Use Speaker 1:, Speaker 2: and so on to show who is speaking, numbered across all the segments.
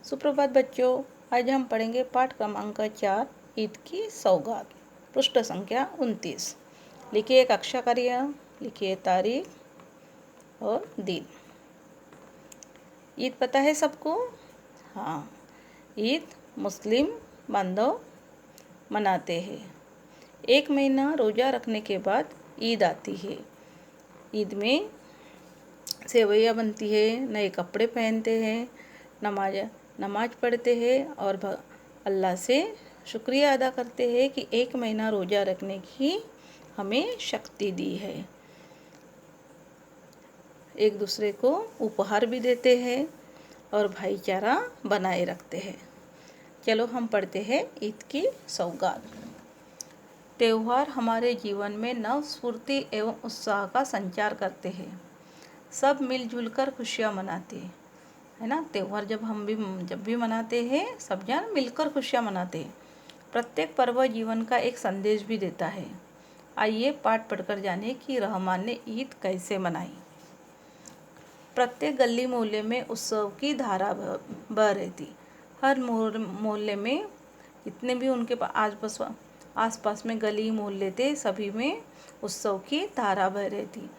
Speaker 1: सुप्रभात बच्चों। आज हम पढ़ेंगे पाठ क्रमांक 4 ईद की सौगात, पृष्ठ संख्या 29। लिखिए कक्षा कार्य, लिखिए तारीख और दिन। ईद पता है सबको? हाँ, ईद मुस्लिम बांधव मनाते हैं। 1 महीना रोज़ा रखने के बाद ईद आती है। ईद में सेवइयाँ बनती है, नए कपड़े पहनते हैं, नमाज पढ़ते हैं और अल्लाह से शुक्रिया अदा करते हैं कि 1 महीना रोज़ा रखने की हमें शक्ति दी है। एक दूसरे को उपहार भी देते हैं और भाईचारा बनाए रखते हैं। चलो हम पढ़ते हैं ईद की सौगात। त्यौहार हमारे जीवन में नव स्फूर्ति एवं उत्साह का संचार करते हैं। सब मिलजुल कर खुशियाँ मनाते हैं, है ना। त्यौहार जब भी मनाते हैं, सब जन मिलकर खुशियाँ मनाते हैं। प्रत्येक पर्व जीवन का एक संदेश भी देता है। आइए पाठ पढ़कर जाने कि रहमान ने ईद कैसे मनाई। प्रत्येक गली मोहल्ले में उत्सव की धारा बह रही थी। हर मोहल्ले में जितने भी उनके आसपास में गली मोहल्ले थे, सभी में उत्सव की धारा बह रही थी।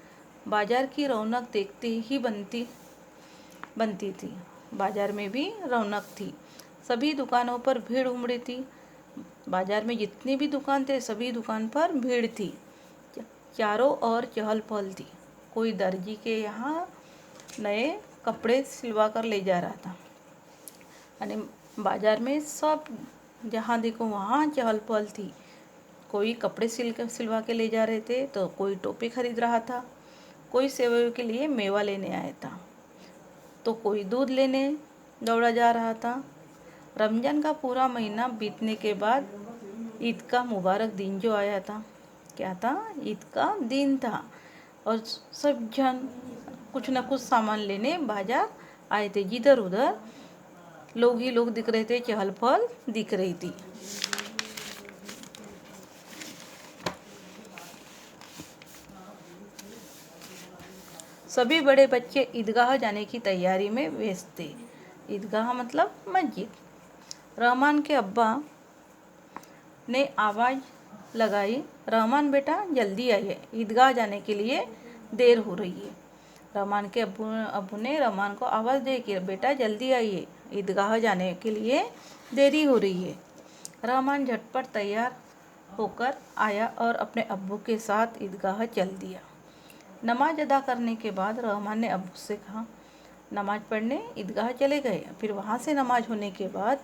Speaker 1: बाजार की रौनक देखते ही बनती थी। बाजार में भी रौनक थी। सभी दुकानों पर भीड़ उमड़ी थी। बाजार में जितनी भी दुकान थे, सभी दुकान पर भीड़ थी। चारों ओर चहल पहल थी। कोई दर्जी के यहाँ नए कपड़े सिलवा कर ले जा रहा था। यानी बाजार में सब जहाँ देखो वहाँ चहल पहल थी। कोई कपड़े सिलवा के ले जा रहे थे, तो कोई टोपी खरीद रहा था, कोई सेवइयों के लिए मेवा लेने आया था, तो कोई दूध लेने दौड़ा जा रहा था। रमज़ान का पूरा महीना बीतने के बाद ईद का मुबारक दिन जो आया था, क्या था? ईद का दिन था और सब जन कुछ न कुछ सामान लेने बाजार आए थे। जिधर उधर लोग ही लोग दिख रहे थे, चहल पहल दिख रही थी। सभी बड़े बच्चे ईदगाह जाने की तैयारी में व्यस्त थे। ईदगाह मतलब मस्जिद। रहमान के अब्बा ने आवाज़ लगाई, रहमान बेटा जल्दी आइए, ईदगाह जाने के लिए देर हो रही है। रहमान के अब्बू ने रहमान को आवाज़ दी कि बेटा जल्दी आइए, ईदगाह जाने के लिए देरी हो रही है। रहमान झटपट तैयार होकर आया और अपने अब्बू के साथ ईदगाह चल दिया। नमाज अदा करने के बाद रहमान ने अब्बू से कहा, नमाज पढ़ने ईदगाह चले गए। फिर वहाँ से नमाज होने के बाद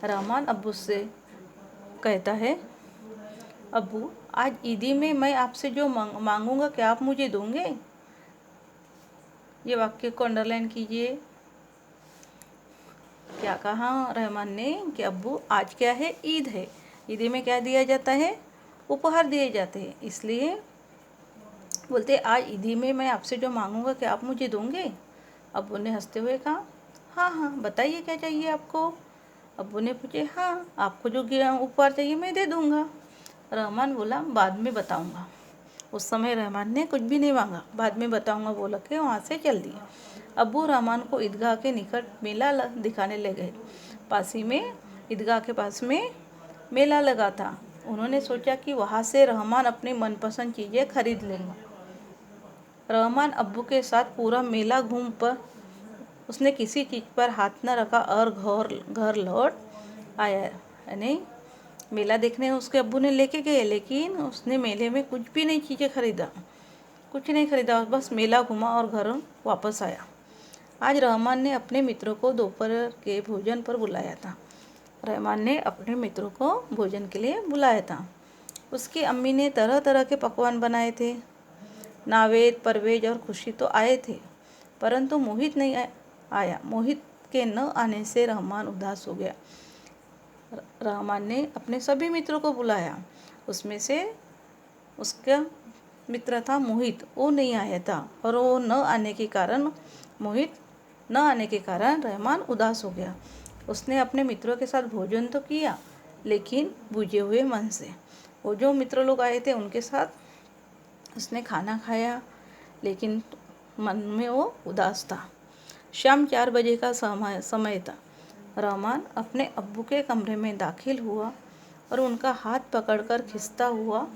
Speaker 1: रहमान अब्बू से कहता है, अब्बू आज ईदी में मैं आपसे जो मांगूंगा क्या आप मुझे दोगे? ये वाक्य को अंडरलाइन कीजिए। क्या कहा रहमान ने कि अब्बू आज क्या है? ईद है। ईदी में क्या दिया जाता है? उपहार दिए जाते हैं। इसलिए बोलते आज ईदी में मैं आपसे जो मांगूंगा क्या आप मुझे दोगे? अब्बू ने हंसते हुए कहा, हाँ हाँ बताइए क्या चाहिए आपको? अब्बू ने पूछे, हाँ आपको जो उपहार चाहिए मैं दे दूँगा। रहमान बोला, बाद में बताऊँगा। उस समय रहमान ने कुछ भी नहीं मांगा, बाद में बताऊँगा बोल के वहाँ से चल दिया। अब्बू रहमान को ईदगाह के निकट मेला दिखाने ले गए। पास ही में ईदगाह के पास में मेला लगा था। उन्होंने सोचा कि वहाँ से रहमान अपनी मनपसंद चीज़ें खरीद लेंगे। रहमान अब्बू के साथ पूरा मेला घूम पर उसने किसी चीज़ पर हाथ न रखा और घर लौट आया। यानी मेला देखने उसके अब्बू ने लेके गए, लेकिन उसने मेले में कुछ भी नहीं चीज़ें खरीदा, कुछ नहीं खरीदा, बस मेला घूमा और घर वापस आया। आज रहमान ने अपने मित्रों को दोपहर के भोजन पर बुलाया था। रहमान ने अपने मित्रों को भोजन के लिए बुलाया था। उसकी अम्मी ने तरह तरह के पकवान बनाए थे। नावेद, परवेज और खुशी तो आए थे, परंतु मोहित नहीं आया। मोहित के न आने से रहमान उदास हो गया। रहमान ने अपने सभी मित्रों को बुलाया। उसमें से उसका मित्र था मोहित, वो नहीं आया था और वो मोहित न आने के कारण रहमान उदास हो गया। उसने अपने मित्रों के साथ भोजन तो किया, लेकिन बुझे हुए मन से। वो जो मित्र लोग आए थे उनके साथ उसने खाना खाया, लेकिन मन में वो उदास था। शाम 4 बजे का समय था। रहमान अपने अब्बू के कमरे में दाखिल हुआ और उनका हाथ पकड़कर खिंचता हुआ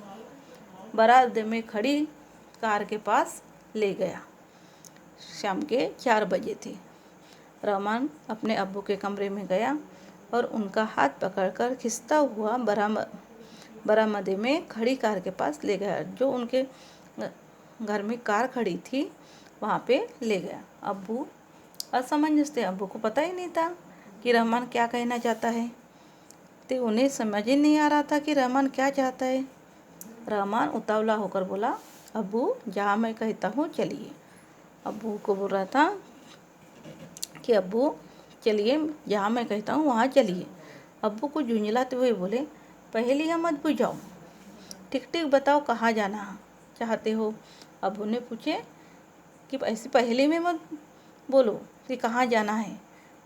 Speaker 1: बरामदे में खड़ी कार के पास ले गया। शाम के 4 बजे थे। रहमान अपने अब्बू के कमरे में गया और उनका हाथ पकड़कर खिंचता हुआ बरामदे में खड़ी कार के पास ले गया। जो उनके घर में कार खड़ी थी वहाँ पे ले गया। अब्बू असमंजस थे। अब्बू को पता ही नहीं था कि रहमान क्या कहना चाहता है, तो उन्हें समझ ही नहीं आ रहा था कि रहमान क्या चाहता है। रहमान उतावला होकर बोला, अब्बू जहाँ मैं कहता हूँ चलिए। अब्बू को बोल रहा था कि अब्बू चलिए, जहाँ मैं कहता हूँ वहाँ चलिए। अब्बू को झुंझलाते हुए बोले, पहेलियाँ मत बुझाओ, ठीक ठीक बताओ कहाँ जाना चाहते हो। अब्बू ने पूछे कि ऐसी पहेली में मत बोलो कि कहाँ जाना है,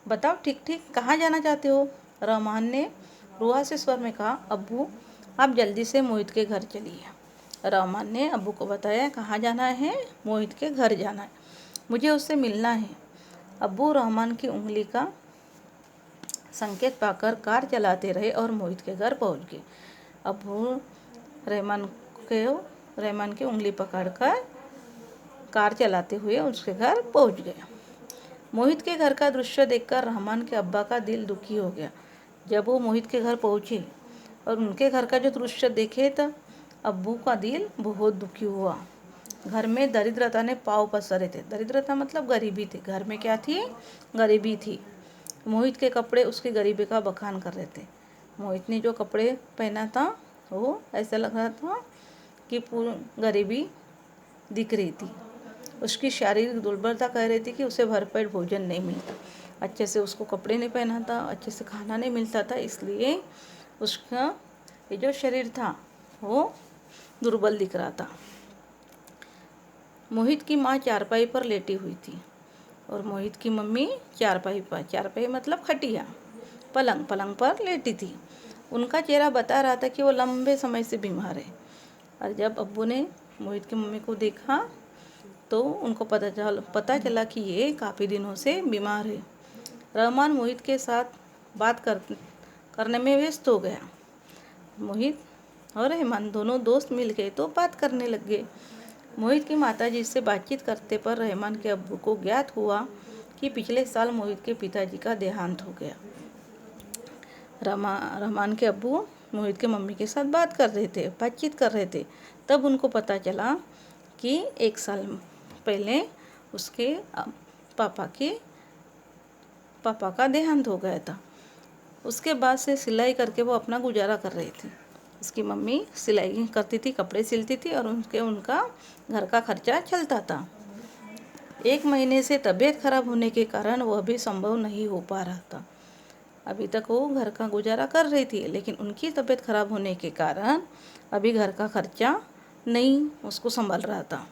Speaker 1: बताओ ठीक ठीक कहाँ जाना चाहते हो। रहमान ने रुआसे स्वर में कहा, अब्बू आप जल्दी से मोहित के घर चलिए। रहमान ने अब्बू को बताया, कहाँ जाना है, मोहित के घर जाना है, मुझे उससे मिलना है। अब्बू रहमान की उंगली का संकेत पाकर कार चलाते रहे और मोहित के घर पहुंच गए। अब्बू रहमान की उंगली पकड़कर कार चलाते हुए उसके घर पहुंच गए। मोहित के घर का दृश्य देखकर रहमान के अब्बा का दिल दुखी हो गया। जब वो मोहित के घर पहुंचे और उनके घर का जो दृश्य देखे तो अब्बू का दिल बहुत दुखी हुआ। घर में दरिद्रता ने पाँव पसारे थे। दरिद्रता मतलब गरीबी थी। घर में क्या थी, गरीबी थी। मोहित के कपड़े उसकी गरीबी का बखान कर रहे थे। मोहित ने जो कपड़े पहना था वो ऐसा लग रहा था कि पूरी गरीबी दिख रही थी। उसकी शारीरिक दुर्बलता कह रही थी कि उसे भरपेट भोजन नहीं मिलता, अच्छे से उसको कपड़े नहीं पहना था, अच्छे से खाना नहीं मिलता था, इसलिए उसका ये जो शरीर था वो दुर्बल दिख रहा था। मोहित की माँ चारपाई पर लेटी हुई थी और मोहित की मम्मी चारपाई मतलब खटिया, पलंग पर लेटी थी। उनका चेहरा बता रहा था कि वो लंबे समय से बीमार है। और जब अब्बू ने मोहित की मम्मी को देखा तो उनको पता चला कि ये काफ़ी दिनों से बीमार है। रहमान मोहित के साथ बात करने में व्यस्त हो गया। मोहित और रहमान दोनों दोस्त मिल गए तो बात करने लग गए। मोहित की माताजी से बातचीत करते पर रहमान के अब्बू को ज्ञात हुआ कि पिछले साल मोहित के पिताजी का देहांत हो गया। रहमान के अब्बू मोहित के मम्मी के साथ बातचीत कर रहे थे। तब उनको पता चला कि 1 साल पहले उसके पापा का देहांत हो गया था। उसके बाद से सिलाई करके वो अपना गुजारा कर रही थी। उसकी मम्मी सिलाई करती थी, कपड़े सिलती थी और उनका घर का खर्चा चलता था। 1 महीने से तबीयत खराब होने के कारण वह भी संभव नहीं हो पा रहा था। अभी तक वो घर का गुजारा कर रही थी, लेकिन उनकी तबीयत खराब होने के कारण अभी घर का खर्चा नहीं उसको संभाल रहा था।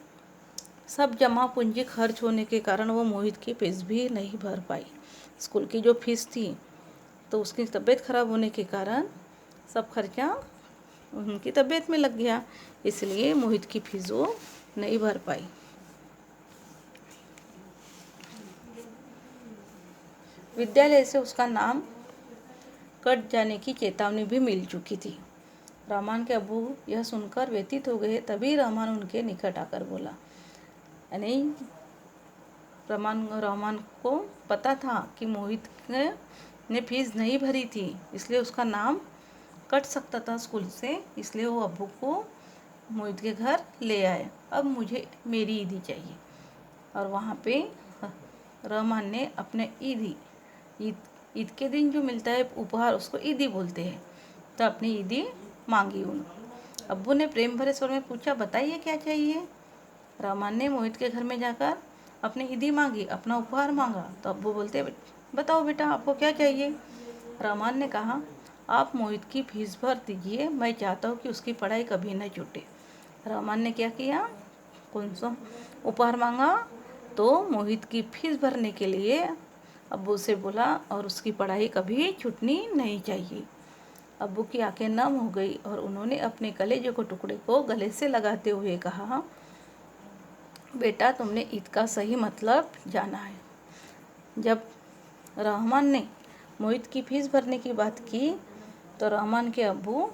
Speaker 1: सब जमा पूंजी खर्च होने के कारण वो मोहित की फीस भी नहीं भर पाई। स्कूल की जो फीस थी तो उसकी तबीयत खराब होने के कारण सब खर्चा उनकी तबीयत में लग गया, इसलिए मोहित की फीस वो नहीं भर पाई। विद्यालय से उसका नाम कट जाने की चेतावनी भी मिल चुकी थी। रहमान के अब्बू यह सुनकर व्यथित हो गए। तभी रहमान उनके निकट आकर बोला, यानी रहमान को पता था कि मोहित ने फीस नहीं भरी थी, इसलिए उसका नाम कट सकता था स्कूल से, इसलिए वो अब्बू को मोहित के घर ले आए। अब मुझे मेरी ईदी चाहिए। और वहाँ पे रहमान ने अपने ईद के दिन जो मिलता है उपहार, उसको ईदी बोलते हैं, तो अपनी ईदी मांगी अब्बू ने प्रेम भरे स्वर में पूछा, बताइए क्या चाहिए। रहमान ने मोहित के घर में जाकर अपनी ईदी मांगी, अपना उपहार मांगा। तो अब्बू बोलते, बताओ बेटा आपको क्या चाहिए। रहमान ने कहा, आप मोहित की फीस भर दीजिए, मैं चाहता हूँ कि उसकी पढ़ाई कभी न छूटे। रहमान ने क्या किया, कौन सा उपहार मांगा, तो मोहित की फीस भरने के लिए अब्बू से बोला और उसकी पढ़ाई कभी छूटनी नहीं चाहिए। अब्बू की आंखें नम हो गई और उन्होंने अपने कलेजे के टुकड़े को गले से लगाते हुए कहा, बेटा तुमने ईद का सही मतलब जाना है। जब रहमान ने मोहित की फीस भरने की बात की तो रहमान के अब्बू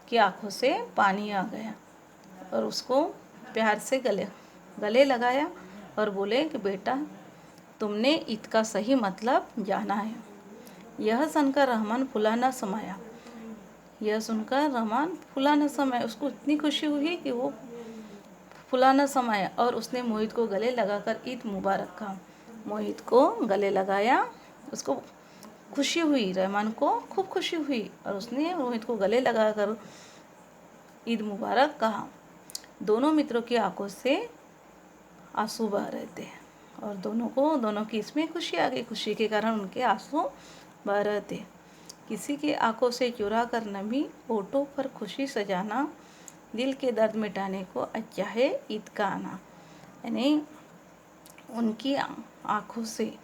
Speaker 1: की आंखों से पानी आ गया और उसको प्यार से गले लगाया और बोले कि बेटा, तुमने ईद का सही मतलब जाना है। यह सुनकर रहमान फूला न समाया। उसको इतनी खुशी हुई कि वो फुला न समाया और उसने मोहित को गले लगाकर ईद मुबारक कहा। मोहित को गले लगाया, उसको खुशी हुई, रहमान को खूब खुशी हुई और उसने मोहित को गले लगाकर ईद मुबारक कहा। दोनों मित्रों की आंखों से आंसू बह रहे थे और दोनों की इसमें खुशी आ गई। खुशी के कारण उनके आंसू बह रहे थे। किसी की आंखों से चुरा कर नमी होठों पर खुशी सजाना, दिल के दर्द मिटाने को अच्छा है ईद का आना। यानी उनकी आंखों से,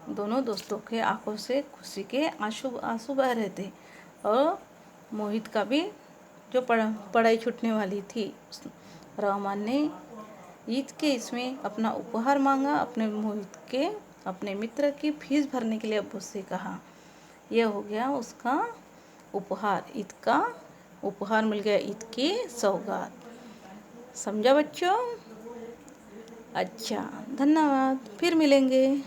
Speaker 1: दोनों दोस्तों के आंखों से खुशी के आंसू बह रहे थे। और मोहित का भी जो पढ़ाई छूटने वाली थी, रहमान ने ईद के इसमें अपना उपहार मांगा। अपने मित्र की फीस भरने के लिए अब्बू से कहा। यह हो गया उसका उपहार, ईद का उपहार मिल गया, ईद की सौगात। समझा बच्चों? अच्छा, धन्यवाद, फिर मिलेंगे।